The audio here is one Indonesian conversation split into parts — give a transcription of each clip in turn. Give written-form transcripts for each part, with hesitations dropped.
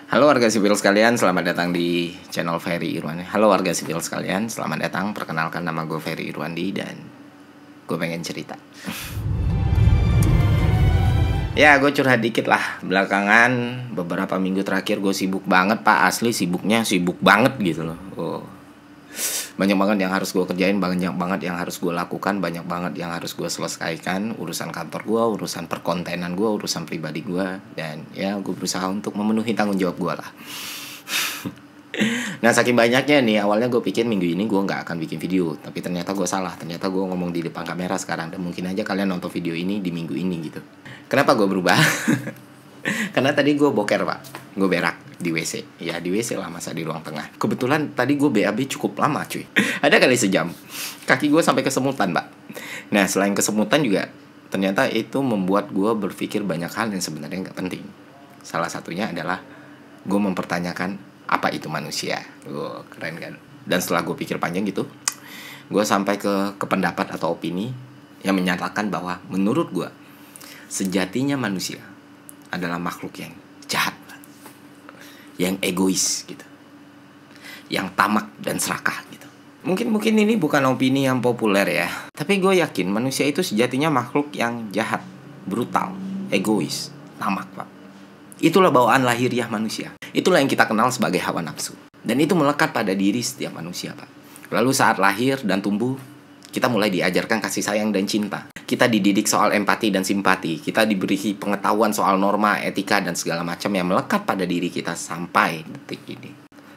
Halo warga sipil sekalian, selamat datang di channel Ferry Irwandi. Halo warga sipil sekalian, selamat datang. Perkenalkan, nama gue Ferry Irwandi dan gue pengen cerita. Ya, gue curhat dikit lah. Belakangan beberapa minggu terakhir gue sibuk banget, Pak. Asli sibuknya sibuk banget gitu loh. Banyak banget yang harus gue kerjain, banyak banget yang harus gue lakukan, banyak banget yang harus gue selesaikan. Urusan kantor gue, urusan perkontenan gue, urusan pribadi gue. Dan ya gue berusaha untuk memenuhi tanggung jawab gue lah. Nah, saking banyaknya nih, awalnya gue pikir minggu ini gue gak akan bikin video. Tapi ternyata gue salah, ternyata gue ngomong di depan kamera sekarang. Dan mungkin aja kalian nonton video ini di minggu ini gitu. Kenapa gue berubah? Karena tadi gue boker, Pak. Gue berak di WC. Ya di WC lah, masa di ruang tengah. Kebetulan tadi gue BAB cukup lama cuy. Ada kali sejam. Kaki gue sampai kesemutan, Pak. Nah, selain kesemutan juga ternyata itu membuat gue berpikir banyak hal yang sebenarnya gak penting. Salah satunya adalah gue mempertanyakan apa itu manusia. Keren kan? Dan setelah gue pikir panjang gitu, gue sampai ke pendapat atau opini yang menyatakan bahwa menurut gue sejatinya manusia adalah makhluk yang jahat, yang egois gitu, yang tamak dan serakah gitu. Mungkin ini bukan opini yang populer ya, tapi gue yakin manusia itu sejatinya makhluk yang jahat, brutal, egois, tamak, Pak. Itulah bawaan lahiriah manusia. Itulah yang kita kenal sebagai hawa nafsu. Dan itu melekat pada diri setiap manusia, Pak. Lalu saat lahir dan tumbuh, kita mulai diajarkan kasih sayang dan cinta. Kita dididik soal empati dan simpati. Kita diberi pengetahuan soal norma, etika, dan segala macam yang melekat pada diri kita sampai detik ini.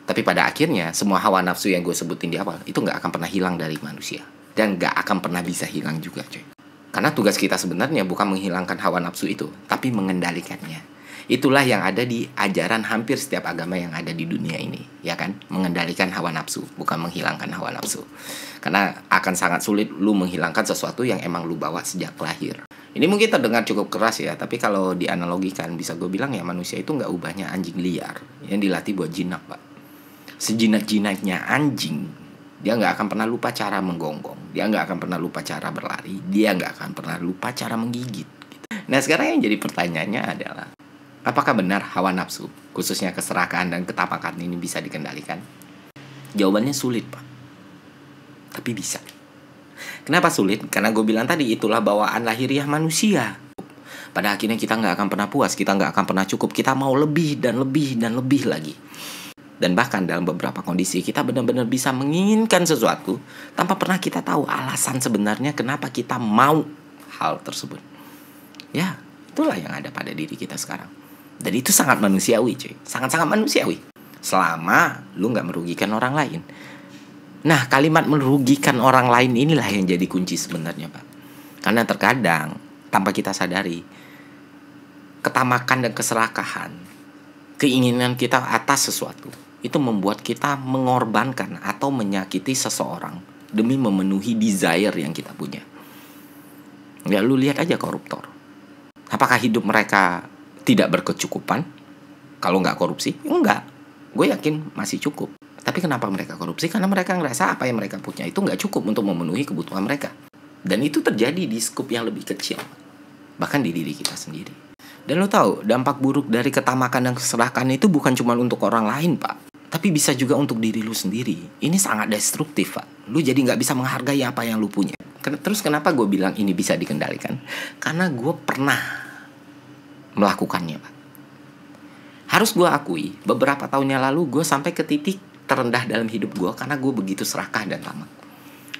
Tapi pada akhirnya, semua hawa nafsu yang gue sebutin di awal, itu gak akan pernah hilang dari manusia. Dan gak akan pernah bisa hilang juga, coy. Karena tugas kita sebenarnya bukan menghilangkan hawa nafsu itu, tapi mengendalikannya. Itulah yang ada di ajaran hampir setiap agama yang ada di dunia ini, ya kan? Mengendalikan hawa nafsu, bukan menghilangkan hawa nafsu. Karena akan sangat sulit lu menghilangkan sesuatu yang emang lu bawa sejak lahir. Ini mungkin terdengar cukup keras ya, tapi kalau dianalogikan bisa gue bilang ya manusia itu nggak ubahnya anjing liar yang dilatih buat jinak, Pak. Sejinak-jinaknya anjing, dia nggak akan pernah lupa cara menggonggong, dia nggak akan pernah lupa cara berlari, dia nggak akan pernah lupa cara menggigit. Gitu. Nah sekarang yang jadi pertanyaannya adalah, apakah benar hawa nafsu, khususnya keserakahan dan ketamakan ini bisa dikendalikan? Jawabannya sulit, Pak. Tapi bisa. Kenapa sulit? Karena gue bilang tadi, itulah bawaan lahiriah manusia. Pada akhirnya kita gak akan pernah puas, kita gak akan pernah cukup. Kita mau lebih dan lebih dan lebih lagi. Dan bahkan dalam beberapa kondisi kita benar-benar bisa menginginkan sesuatu tanpa pernah kita tahu alasan sebenarnya kenapa kita mau hal tersebut. Ya, itulah yang ada pada diri kita sekarang. Dan itu sangat manusiawi, cuy. Sangat-sangat manusiawi. Selama lu gak merugikan orang lain. Nah, kalimat merugikan orang lain inilah yang jadi kunci sebenarnya, Pak. Karena terkadang, tanpa kita sadari, ketamakan dan keserakahan, keinginan kita atas sesuatu, itu membuat kita mengorbankan atau menyakiti seseorang demi memenuhi desire yang kita punya. Ya, lu lihat aja koruptor. Apakah hidup mereka tidak berkecukupan kalau nggak korupsi? Enggak. Gue yakin masih cukup. Tapi kenapa mereka korupsi? Karena mereka ngerasa apa yang mereka punya itu nggak cukup untuk memenuhi kebutuhan mereka. Dan itu terjadi di skup yang lebih kecil. Bahkan di diri kita sendiri. Dan lo tahu, dampak buruk dari ketamakan dan keserakahan itu bukan cuma untuk orang lain, Pak. Tapi bisa juga untuk diri lu sendiri. Ini sangat destruktif, Pak. Lu jadi nggak bisa menghargai apa yang lu punya. Terus kenapa gue bilang ini bisa dikendalikan? Karena gue pernah melakukannya, Pak. Harus gue akui, beberapa tahun yang lalu gue sampai ke titik terendah dalam hidup gue karena gue begitu serakah dan tamak.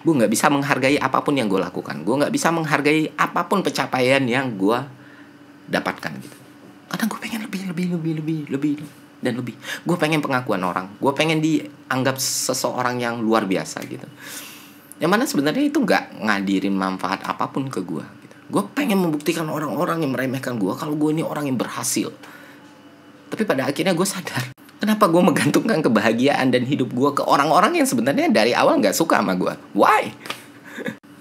Gue gak bisa menghargai apapun yang gue lakukan. Gue gak bisa menghargai apapun pencapaian yang gue dapatkan gitu. Karena gue pengen lebih dan lebih. Gue pengen pengakuan orang. Gue pengen dianggap seseorang yang luar biasa gitu. Yang mana sebenarnya itu gak ngadirin manfaat apapun ke gue gitu. Gue pengen membuktikan orang-orang yang meremehkan gue kalau gue ini orang yang berhasil. Tapi pada akhirnya gue sadar, kenapa gue menggantungkan kebahagiaan dan hidup gue ke orang-orang yang sebenarnya dari awal gak suka sama gue? Why?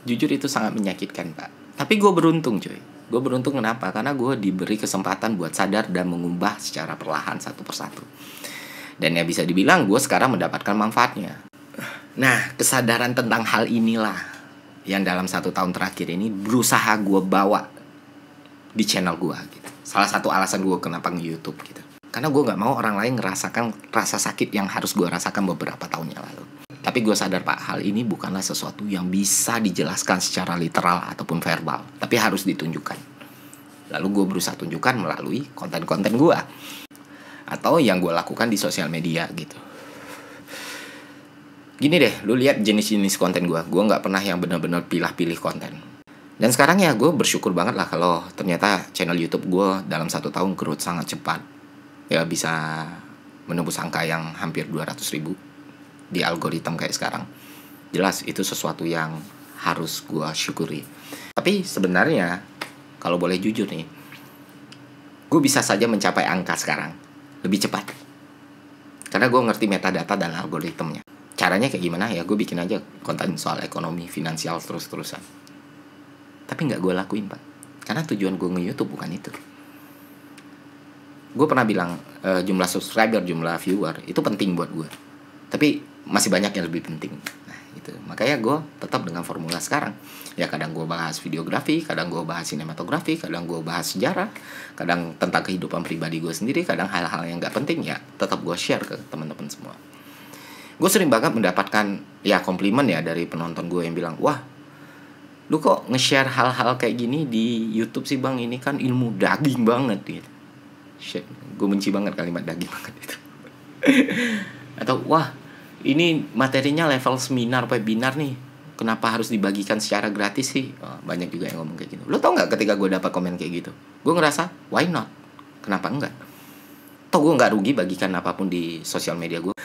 Jujur itu sangat menyakitkan, Pak. Tapi gue beruntung, cuy. Gue beruntung kenapa? Karena gue diberi kesempatan buat sadar dan mengubah secara perlahan satu persatu. Dan ya bisa dibilang gue sekarang mendapatkan manfaatnya. Nah, kesadaran tentang hal inilah yang dalam 1 tahun terakhir ini berusaha gue bawa di channel gue gitu. Salah satu alasan gue kenapa nge-YouTube gitu. Karena gue nggak mau orang lain ngerasakan rasa sakit yang harus gue rasakan beberapa tahun yang lalu. Tapi gue sadar Pak, hal ini bukanlah sesuatu yang bisa dijelaskan secara literal ataupun verbal, tapi harus ditunjukkan. Lalu gue berusaha tunjukkan melalui konten-konten gue, atau yang gue lakukan di sosial media gitu. Gini deh, lu lihat jenis-jenis konten gue nggak pernah yang benar-benar pilih-pilih konten. Dan sekarang ya gue bersyukur banget lah kalau ternyata channel YouTube gue dalam 1 tahun growth sangat cepat. Ya bisa menembus angka yang hampir 200.000 di algoritma kayak sekarang. Jelas itu sesuatu yang harus gue syukuri. Tapi sebenarnya kalau boleh jujur nih, gue bisa saja mencapai angka sekarang lebih cepat. Karena gue ngerti metadata dan algoritmnya. Caranya kayak gimana ya, gue bikin aja konten soal ekonomi, finansial terus-terusan. Tapi gak gue lakuin Pak, karena tujuan gue nge-YouTube bukan itu. Gue pernah bilang jumlah subscriber, jumlah viewer itu penting buat gue, tapi masih banyak yang lebih penting. Nah itu, makanya gue tetap dengan formula sekarang. Ya kadang gue bahas videografi, kadang gue bahas sinematografi, kadang gue bahas sejarah, kadang tentang kehidupan pribadi gue sendiri, kadang hal-hal yang gak penting ya tetap gue share ke teman-teman semua. Gue sering banget mendapatkan ya komplimen ya dari penonton gue yang bilang, wah lu kok nge-share hal-hal kayak gini di YouTube sih bang, ini kan ilmu daging banget gitu. Shit, gue benci banget kalimat daging banget itu. Atau wah ini materinya level seminar, webinar nih, kenapa harus dibagikan secara gratis sih? Oh, banyak juga yang ngomong kayak gitu. Lu tau gak ketika gue dapat komen kayak gitu, gue ngerasa why not, kenapa enggak? Toh gue gak rugi bagikan apapun di sosial media gue.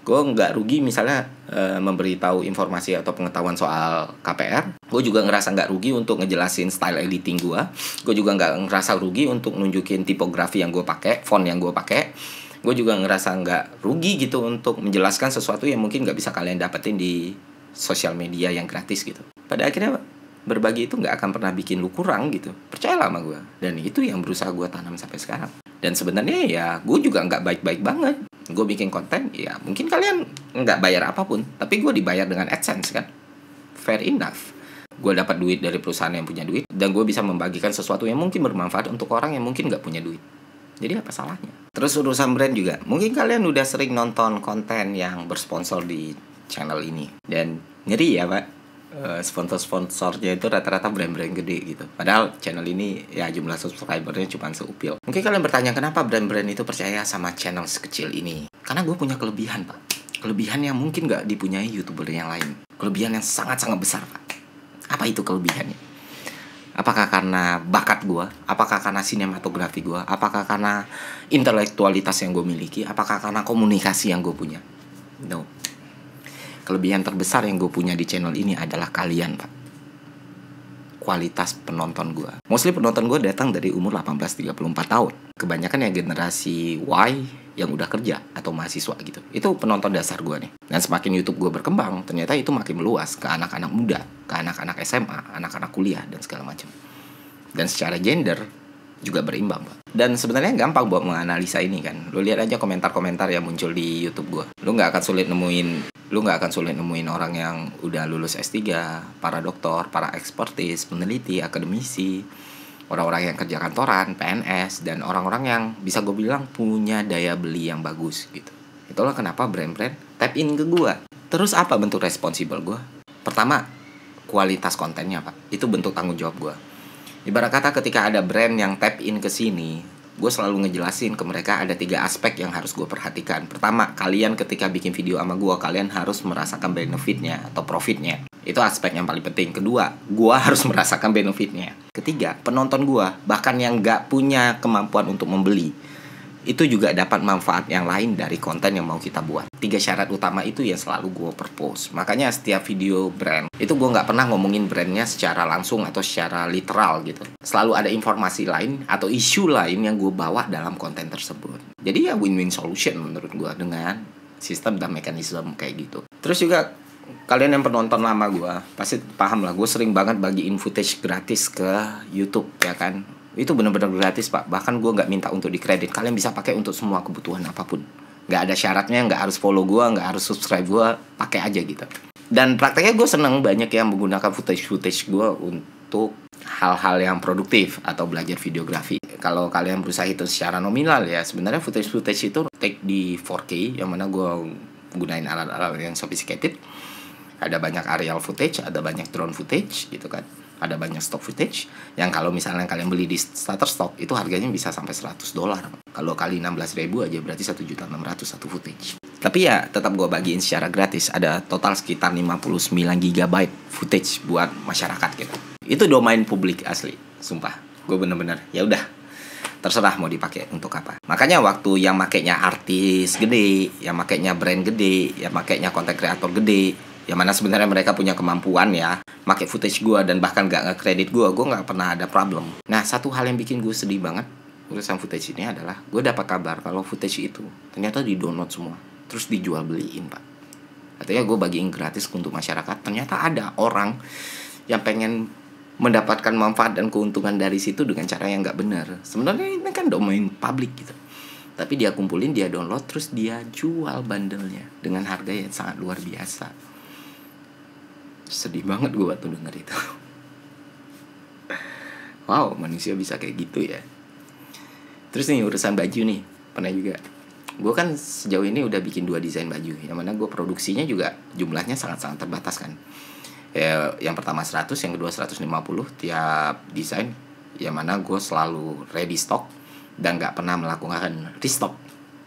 Gue nggak rugi misalnya memberitahu informasi atau pengetahuan soal KPR. Gue juga ngerasa nggak rugi untuk ngejelasin style editing gue. Gue juga nggak ngerasa rugi untuk nunjukin tipografi yang gue pakai, font yang gue pakai. Gue juga ngerasa nggak rugi gitu untuk menjelaskan sesuatu yang mungkin nggak bisa kalian dapetin di sosial media yang gratis gitu. Pada akhirnya berbagi itu nggak akan pernah bikin lu kurang gitu. Percayalah sama gue. Dan itu yang berusaha gue tanam sampai sekarang. Dan sebenarnya ya gue juga nggak baik-baik banget. Gue bikin konten, ya mungkin kalian nggak bayar apapun, tapi gue dibayar dengan AdSense kan. Fair enough. Gue dapat duit dari perusahaan yang punya duit, dan gue bisa membagikan sesuatu yang mungkin bermanfaat untuk orang yang mungkin nggak punya duit. Jadi apa salahnya? Terus urusan brand juga. Mungkin kalian udah sering nonton konten yang bersponsor di channel ini. Dan ngeri ya Pak, sponsor-sponsornya itu rata-rata brand-brand gede gitu. Padahal channel ini ya jumlah subscribernya cuma seupil. Mungkin kalian bertanya kenapa brand-brand itu percaya sama channel sekecil ini. Karena gue punya kelebihan Pak. Kelebihan yang mungkin gak dipunyai YouTuber yang lain. Kelebihan yang sangat-sangat besar Pak. Apa itu kelebihannya? Apakah karena bakat gue? Apakah karena sinematografi gue? Apakah karena intelektualitas yang gue miliki? Apakah karena komunikasi yang gue punya? No. Kelebihan terbesar yang gue punya di channel ini adalah kalian Pak. Kualitas penonton gue. Mostly penonton gue datang dari umur 18-34 tahun. Kebanyakan yang generasi Y yang udah kerja atau mahasiswa gitu. Itu penonton dasar gue nih. Dan semakin YouTube gue berkembang, ternyata itu makin meluas ke anak-anak muda, ke anak-anak SMA, anak-anak kuliah dan segala macam. Dan secara gender juga berimbang Pak. Dan sebenarnya gampang buat menganalisa ini kan. Lu lihat aja komentar-komentar yang muncul di YouTube gue. Lu nggak akan sulit nemuin orang yang udah lulus S3, para doktor, para ekspertis, peneliti, akademisi, orang-orang yang kerja kantoran, PNS, dan orang-orang yang bisa gue bilang punya daya beli yang bagus gitu. Itulah kenapa brand-brand tap in ke gue. Terus apa bentuk responsibel gue? Pertama, kualitas kontennya Pak. Itu bentuk tanggung jawab gue. Ibarat kata ketika ada brand yang tap in ke sini, gue selalu ngejelasin ke mereka ada 3 aspek yang harus gue perhatikan. Pertama, kalian ketika bikin video sama gue, kalian harus merasakan benefitnya atau profitnya. Itu aspek yang paling penting. Kedua, gue harus merasakan benefitnya. Ketiga, penonton gue, bahkan yang gak punya kemampuan untuk membeli, itu juga dapat manfaat yang lain dari konten yang mau kita buat. 3 syarat utama itu yang selalu gue propose. Makanya setiap video brand itu gue nggak pernah ngomongin brandnya secara langsung atau secara literal gitu. Selalu ada informasi lain atau isu lain yang gue bawa dalam konten tersebut. Jadi ya win-win solution menurut gue dengan sistem dan mekanisme kayak gitu. Terus juga kalian yang penonton lama gue pasti paham lah, gue sering banget bagiin footage gratis ke YouTube ya kan. Itu benar-benar gratis Pak. Bahkan gue gak minta untuk dikredit. Kalian bisa pakai untuk semua kebutuhan apapun. Gak ada syaratnya, gak harus follow gue, gak harus subscribe gue. Pakai aja gitu. Dan prakteknya gue seneng banyak yang menggunakan footage gue untuk hal-hal yang produktif atau belajar videografi. kalau kalian berusaha hitung secara nominal ya, sebenarnya footage itu take di 4K, yang mana gue gunain alat-alat yang sophisticated. Ada banyak aerial footage, ada banyak drone footage gitu kan, ada banyak stock footage yang kalau misalnya kalian beli di Shutterstock itu harganya bisa sampai $100. Kalau kali 16.000 aja berarti 1.600.000 satu footage. Tapi ya tetap gue bagiin secara gratis. Ada total sekitar 59 GB footage buat masyarakat gitu. Itu domain publik asli, sumpah. Gue bener-bener ya udah, terserah mau dipakai untuk apa. Makanya waktu yang makainya artis gede, yang makainya brand gede, yang makainya content creator gede, yang mana sebenarnya mereka punya kemampuan ya pakai footage gue dan bahkan gak nge-credit gue nggak pernah ada problem. Nah, satu hal yang bikin gue sedih banget urusan footage ini adalah gue dapat kabar kalau footage itu ternyata di-download semua, terus dijual beliin, Pak. Artinya gue bagiin gratis untuk masyarakat. Ternyata ada orang yang pengen mendapatkan manfaat dan keuntungan dari situ dengan cara yang nggak benar. Sebenarnya ini kan domain publik gitu, tapi dia kumpulin, dia download, terus dia jual bandelnya dengan harga yang sangat luar biasa. Sedih banget gue waktu denger itu. Wow, manusia bisa kayak gitu ya. Terus nih urusan baju nih, pernah juga gue kan sejauh ini udah bikin 2 desain baju, yang mana gue produksinya juga jumlahnya sangat-sangat terbatas kan. Ya, yang pertama 100, yang kedua 150 tiap desain, yang mana gue selalu ready stock dan gak pernah melakukan restock.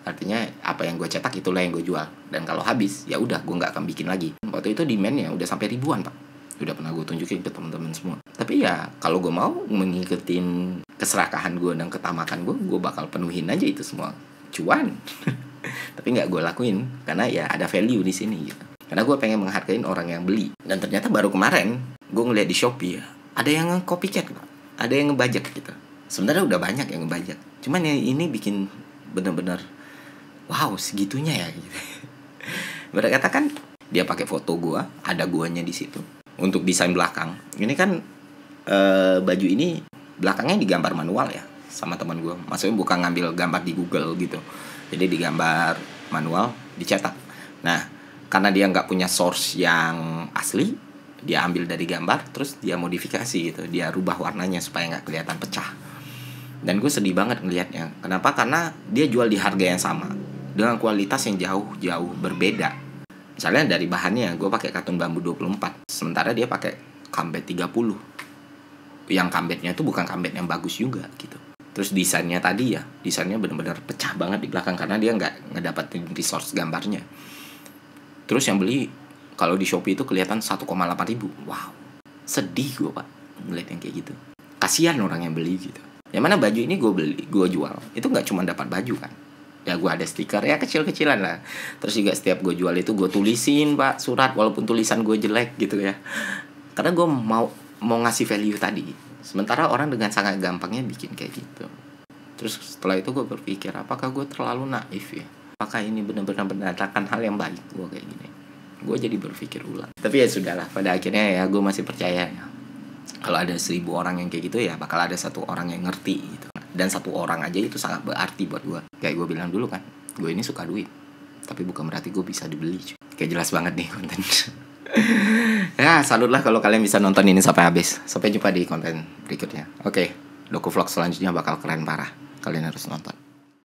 Artinya apa yang gue cetak itulah yang gue jual, dan kalau habis ya udah gue nggak akan bikin lagi. Waktu itu demandnya udah sampai ribuan, Pak. Udah pernah gue tunjukin ke teman-teman semua. Tapi ya kalau gue mau mengikutin keserakahan gue dan ketamakan gue bakal penuhin aja itu semua, cuan. Tapi nggak gue lakuin karena ya ada value di sini gitu. Karena gue pengen menghargai orang yang beli. Dan ternyata baru kemarin gue ngeliat di Shopee ya, ada yang copycat, Pak. Ada yang ngebajak gitu. Sebenarnya udah banyak yang ngebajak. Cuman yang ini bikin bener-bener wow, segitunya ya gitu. Mereka katakan dia pakai foto gua, ada guanya di situ. Untuk desain belakang. Ini kan baju ini belakangnya digambar manual ya sama teman gua. Maksudnya bukan ngambil gambar di Google gitu. Jadi digambar manual, dicetak. Nah, karena dia nggak punya source yang asli, dia ambil dari gambar, terus dia modifikasi gitu. Dia rubah warnanya supaya nggak kelihatan pecah. Dan gue sedih banget ngelihatnya. Kenapa? Karena dia jual di harga yang sama dengan kualitas yang jauh berbeda. Misalnya dari bahannya gue pakai katun bambu 24, sementara dia pakai kambet 30. Yang kambetnya itu bukan kambet yang bagus juga gitu. Terus desainnya tadi ya, desainnya benar-benar pecah banget di belakang karena dia nggak ngedapetin resource gambarnya. Terus yang beli kalau di Shopee itu kelihatan 1,8 ribu. Wow, sedih gue, Pak, ngeliat yang kayak gitu. Kasihan orang yang beli gitu. Yang mana baju ini gue jual, itu nggak cuma dapat baju kan. Ya gue ada stiker ya kecil-kecilan lah. Terus juga setiap gue jual itu gue tulisin, Pak, surat walaupun tulisan gue jelek gitu ya. Karena gue mau ngasih value tadi. Sementara orang dengan sangat gampangnya bikin kayak gitu. Terus setelah itu gue berpikir, apakah gue terlalu naif ya? Apakah ini benar-benar mendatangkan hal yang baik gue kayak gini? Gue jadi berpikir ulang. Tapi ya sudahlah, pada akhirnya ya gue masih percaya ya. Kalau ada 1000 orang yang kayak gitu ya bakal ada 1 orang yang ngerti gitu. Dan 1 orang aja itu sangat berarti buat gue. Kayak gue bilang dulu kan, gue ini suka duit, tapi bukan berarti gue bisa dibeli. Kayak jelas banget nih konten. Ya salutlah kalau kalian bisa nonton ini sampai habis. Sampai jumpa di konten berikutnya. Oke, Doku Vlog selanjutnya bakal keren parah. Kalian harus nonton.